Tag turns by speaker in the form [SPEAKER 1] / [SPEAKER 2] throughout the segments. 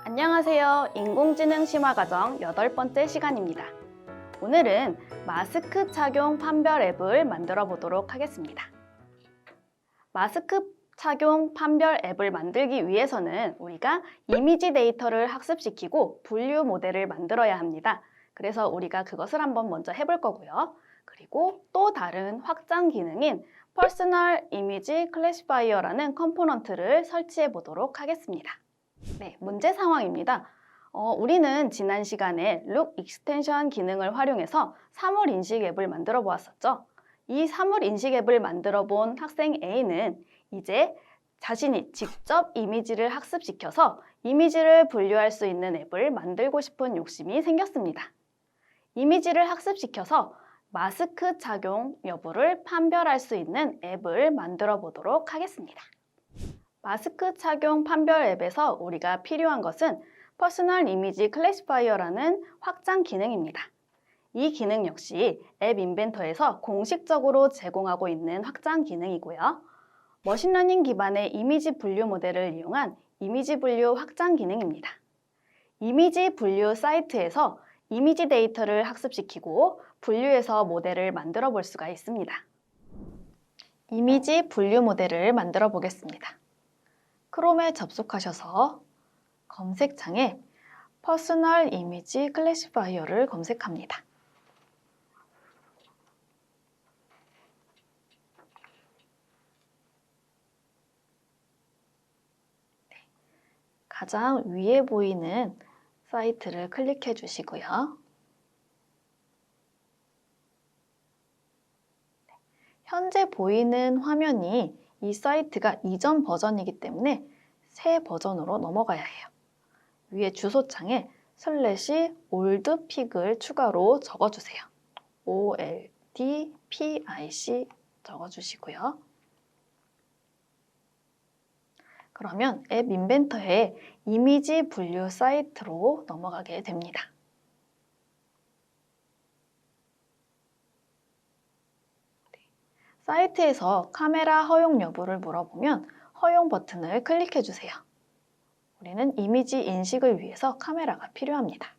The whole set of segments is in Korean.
[SPEAKER 1] 안녕하세요. 인공지능 심화과정 8번째 시간입니다. 오늘은 마스크 착용 판별 앱을 만들어 보도록 하겠습니다. 마스크 착용 판별 앱을 만들기 위해서는 우리가 이미지 데이터를 학습시키고 분류 모델을 만들어야 합니다. 그래서 우리가 그것을 한번 먼저 해볼 거고요. 그리고 또 다른 확장 기능인 퍼스널 이미지 클래시파이어라는 컴포넌트를 설치해 보도록 하겠습니다. 네, 문제 상황입니다. 우리는 지난 시간에 룩 익스텐션 기능을 활용해서 사물 인식 앱을 만들어 보았었죠. 이 사물 인식 앱을 만들어 본 학생 A는 이제 자신이 직접 이미지를 학습시켜서 이미지를 분류할 수 있는 앱을 만들고 싶은 욕심이 생겼습니다. 이미지를 학습시켜서 마스크 착용 여부를 판별할 수 있는 앱을 만들어 보도록 하겠습니다. 마스크 착용 판별 앱에서 우리가 필요한 것은 퍼스널 이미지 클래시파이어라는 확장 기능입니다. 이 기능 역시 앱 인벤터에서 공식적으로 제공하고 있는 확장 기능이고요. 머신러닝 기반의 이미지 분류 모델을 이용한 이미지 분류 확장 기능입니다. 이미지 분류 사이트에서 이미지 데이터를 학습시키고 분류해서 모델을 만들어 볼 수가 있습니다. 이미지 분류 모델을 만들어 보겠습니다. 크롬에 접속하셔서 검색창에 퍼스널 이미지 클래시파이어를 검색합니다. 가장 위에 보이는 사이트를 클릭해 주시고요. 현재 보이는 화면이 이 사이트가 이전 버전이기 때문에 새 버전으로 넘어가야 해요. 위에 주소창에 /oldpic을 추가로 적어주세요. oldpic 적어주시고요. 그러면 앱 인벤터에 이미지 분류 사이트로 넘어가게 됩니다. 사이트에서 카메라 허용 여부를 물어보면 허용 버튼을 클릭해 주세요. 우리는 이미지 인식을 위해서 카메라가 필요합니다.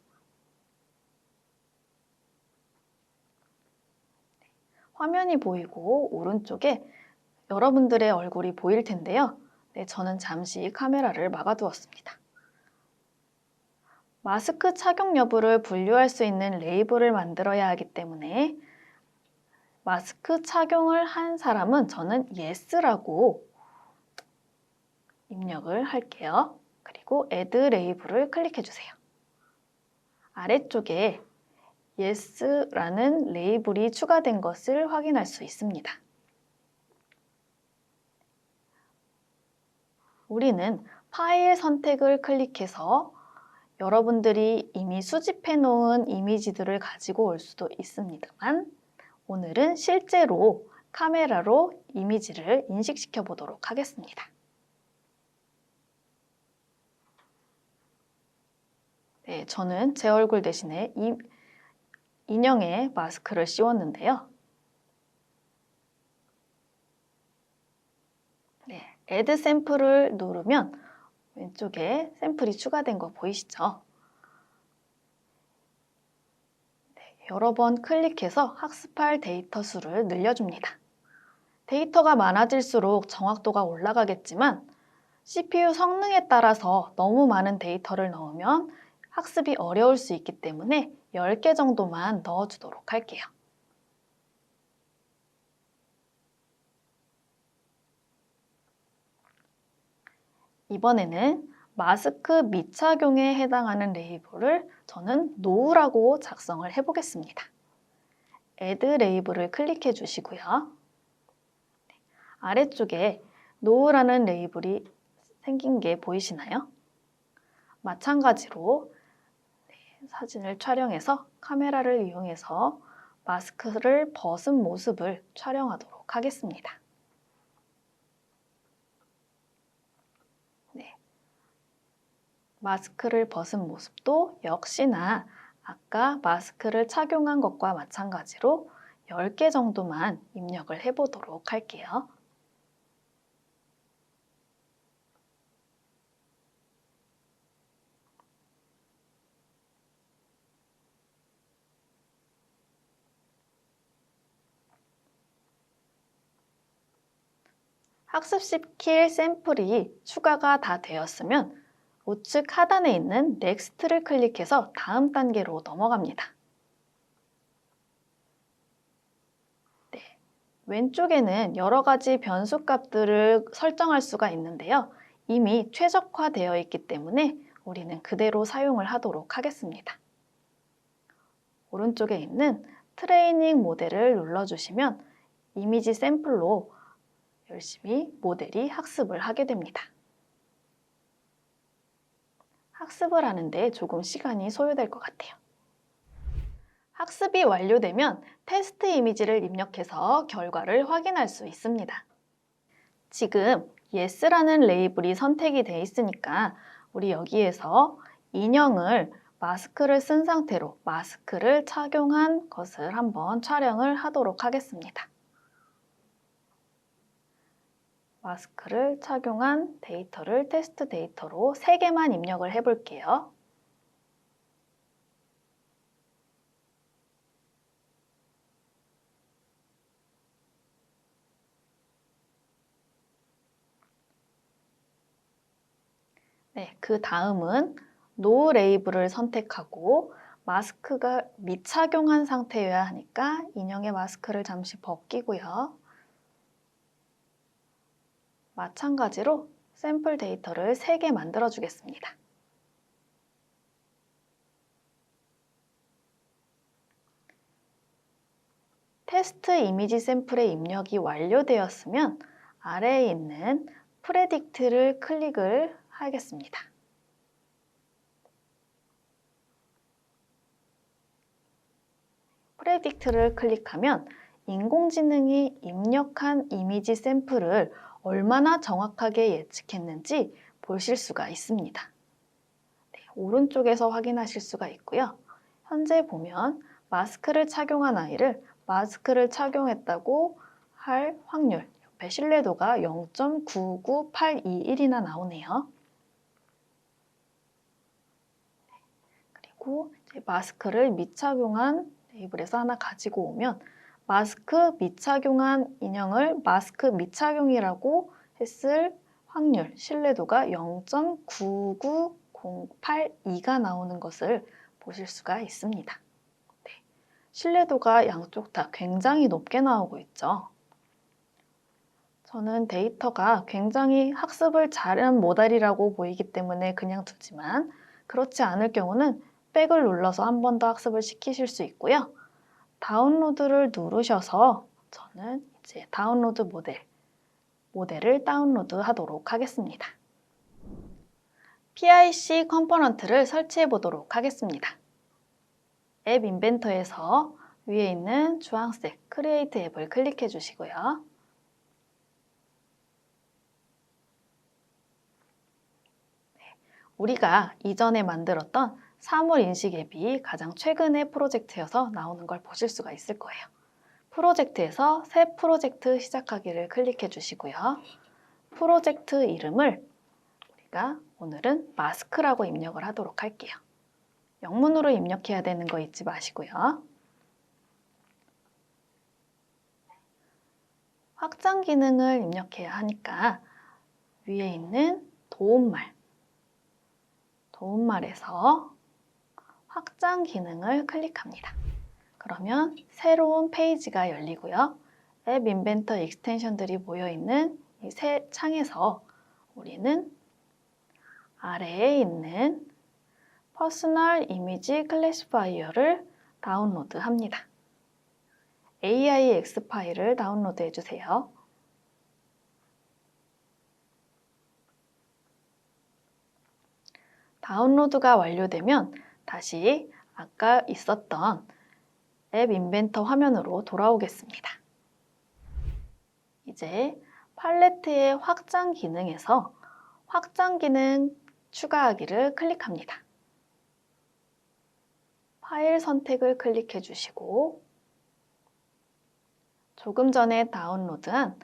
[SPEAKER 1] 화면이 보이고 오른쪽에 여러분들의 얼굴이 보일 텐데요. 네, 저는 잠시 카메라를 막아두었습니다. 마스크 착용 여부를 분류할 수 있는 레이블을 만들어야 하기 때문에 마스크 착용을 한 사람은 저는 Yes라고 입력을 할게요. 그리고 Add 레이블을 클릭해 주세요. 아래쪽에 Yes라는 레이블이 추가된 것을 확인할 수 있습니다. 우리는 파일 선택을 클릭해서 여러분들이 이미 수집해 놓은 이미지들을 가지고 올 수도 있습니다만 오늘은 실제로 카메라로 이미지를 인식시켜 보도록 하겠습니다. 네, 저는 제 얼굴 대신에 인형의 마스크를 씌웠는데요. 네, Add 샘플을 누르면 왼쪽에 샘플이 추가된 거 보이시죠? 네, 여러 번 클릭해서 학습할 데이터 수를 늘려줍니다. 데이터가 많아질수록 정확도가 올라가겠지만 CPU 성능에 따라서 너무 많은 데이터를 넣으면 학습이 어려울 수 있기 때문에 10개 정도만 넣어주도록 할게요. 이번에는 마스크 미착용에 해당하는 레이블을 저는 NO라고 작성을 해보겠습니다. Add 레이블을 클릭해 주시고요. 아래쪽에 NO라는 레이블이 생긴 게 보이시나요? 마찬가지로 사진을 촬영해서 카메라를 이용해서 마스크를 벗은 모습을 촬영하도록 하겠습니다. 네. 마스크를 벗은 모습도 역시나 아까 마스크를 착용한 것과 마찬가지로 10개 정도만 입력을 해보도록 할게요. 학습시킬 샘플이 추가가 다 되었으면 우측 하단에 있는 넥스트를 클릭해서 다음 단계로 넘어갑니다. 네, 왼쪽에는 여러 가지 변수 값들을 설정할 수가 있는데요. 이미 최적화되어 있기 때문에 우리는 그대로 사용을 하도록 하겠습니다. 오른쪽에 있는 트레이닝 모델을 눌러주시면 이미지 샘플로 열심히 모델이 학습을 하게 됩니다. 학습을 하는데 조금 시간이 소요될 것 같아요. 학습이 완료되면 테스트 이미지를 입력해서 결과를 확인할 수 있습니다. 지금 Yes라는 레이블이 선택이 되어 있으니까 우리 여기에서 인형을 마스크를 쓴 상태로 마스크를 착용한 것을 한번 촬영을 하도록 하겠습니다. 마스크를 착용한 데이터를 테스트 데이터로 3개만 입력을 해볼게요. 네, 그 다음은 노 레이블을 선택하고 마스크가 미착용한 상태여야 하니까 인형의 마스크를 잠시 벗기고요. 마찬가지로 샘플 데이터를 3개 만들어 주겠습니다. 테스트 이미지 샘플의 입력이 완료되었으면 아래에 있는 프레딕트를 클릭을 하겠습니다. 프레딕트를 클릭하면 인공지능이 입력한 이미지 샘플을 얼마나 정확하게 예측했는지 보실 수가 있습니다. 네, 오른쪽에서 확인하실 수가 있고요. 현재 보면 마스크를 착용한 아이를 마스크를 착용했다고 할 확률, 옆에 신뢰도가 0.99821이나 나오네요. 그리고 이제 마스크를 미착용한 레이블에서 하나 가지고 오면 마스크 미착용한 인형을 마스크 미착용이라고 했을 확률, 신뢰도가 0.99082가 나오는 것을 보실 수가 있습니다. 네, 신뢰도가 양쪽 다 굉장히 높게 나오고 있죠. 저는 데이터가 굉장히 학습을 잘한 모델이라고 보이기 때문에 그냥 두지만 그렇지 않을 경우는 백을 눌러서 한 번 더 학습을 시키실 수 있고요. 다운로드를 누르셔서 저는 이제 다운로드 모델을 다운로드 하도록 하겠습니다. PIC 컴포넌트를 설치해 보도록 하겠습니다. 앱 인벤터에서 위에 있는 주황색 크리에이트 앱을 클릭해 주시고요. 우리가 이전에 만들었던 사물 인식 앱이 가장 최근의 프로젝트여서 나오는 걸 보실 수가 있을 거예요. 프로젝트에서 새 프로젝트 시작하기를 클릭해 주시고요. 프로젝트 이름을 우리가 오늘은 마스크라고 입력을 하도록 할게요. 영문으로 입력해야 되는 거 잊지 마시고요. 확장 기능을 입력해야 하니까 위에 있는 도움말에서 확장 기능을 클릭합니다. 그러면 새로운 페이지가 열리고요. 앱 인벤터 익스텐션들이 모여있는 이 새 창에서 우리는 아래에 있는 퍼스널 이미지 클래시파이어를 다운로드합니다. AIX 파일을 다운로드 해주세요. 다운로드가 완료되면 다시 아까 있었던 앱 인벤터 화면으로 돌아오겠습니다. 이제 팔레트의 확장 기능에서 확장 기능 추가하기를 클릭합니다. 파일 선택을 클릭해 주시고 조금 전에 다운로드한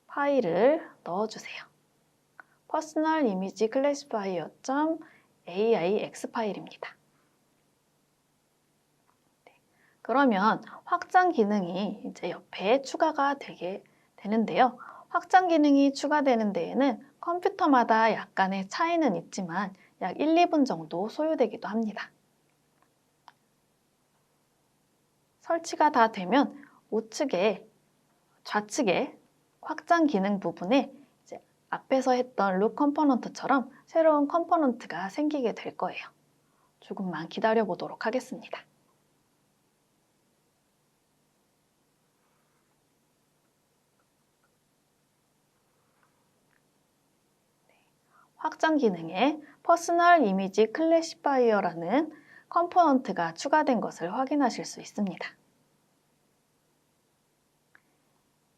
[SPEAKER 1] 파일을 넣어주세요. Personal Image Classifier.AIX 파일입니다. 그러면 확장 기능이 이제 옆에 추가가 되게 되는데요. 확장 기능이 추가되는 데에는 컴퓨터마다 약간의 차이는 있지만 약 1, 2분 정도 소요되기도 합니다. 설치가 다 되면 우측에 좌측에 확장 기능 부분에 이제 앞에서 했던 룩 컴포넌트처럼 새로운 컴포넌트가 생기게 될 거예요. 조금만 기다려 보도록 하겠습니다. 확장 기능에 Personal Image Classifier라는 컴포넌트가 추가된 것을 확인하실 수 있습니다.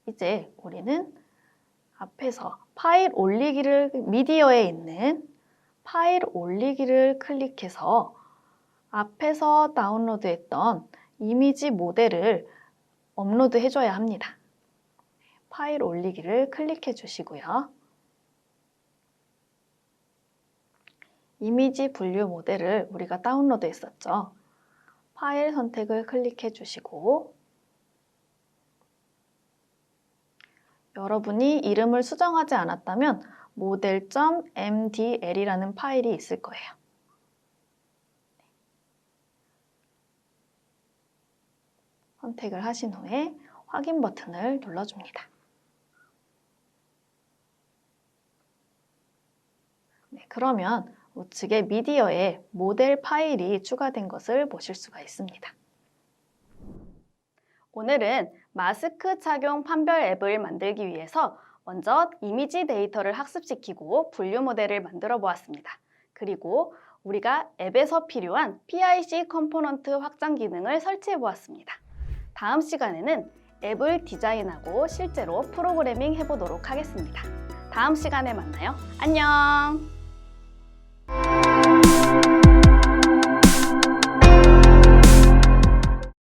[SPEAKER 1] 이제 우리는 앞에서 파일 올리기를 미디어에 있는 파일 올리기를 클릭해서 앞에서 다운로드했던 이미지 모델을 업로드 해줘야 합니다. 파일 올리기를 클릭해 주시고요. 이미지 분류 모델을 우리가 다운로드 했었죠. 파일 선택을 클릭해 주시고 여러분이 이름을 수정하지 않았다면 model.mdl이라는 파일이 있을 거예요. 선택을 하신 후에 확인 버튼을 눌러줍니다. 네, 그러면 우측에 미디어에 모델 파일이 추가된 것을 보실 수가 있습니다. 오늘은 마스크 착용 판별 앱을 만들기 위해서 먼저 이미지 데이터를 학습시키고 분류 모델을 만들어 보았습니다. 그리고 우리가 앱에서 필요한 PIC 컴포넌트 확장 기능을 설치해 보았습니다. 다음 시간에는 앱을 디자인하고 실제로 프로그래밍 해보도록 하겠습니다. 다음 시간에 만나요. 안녕!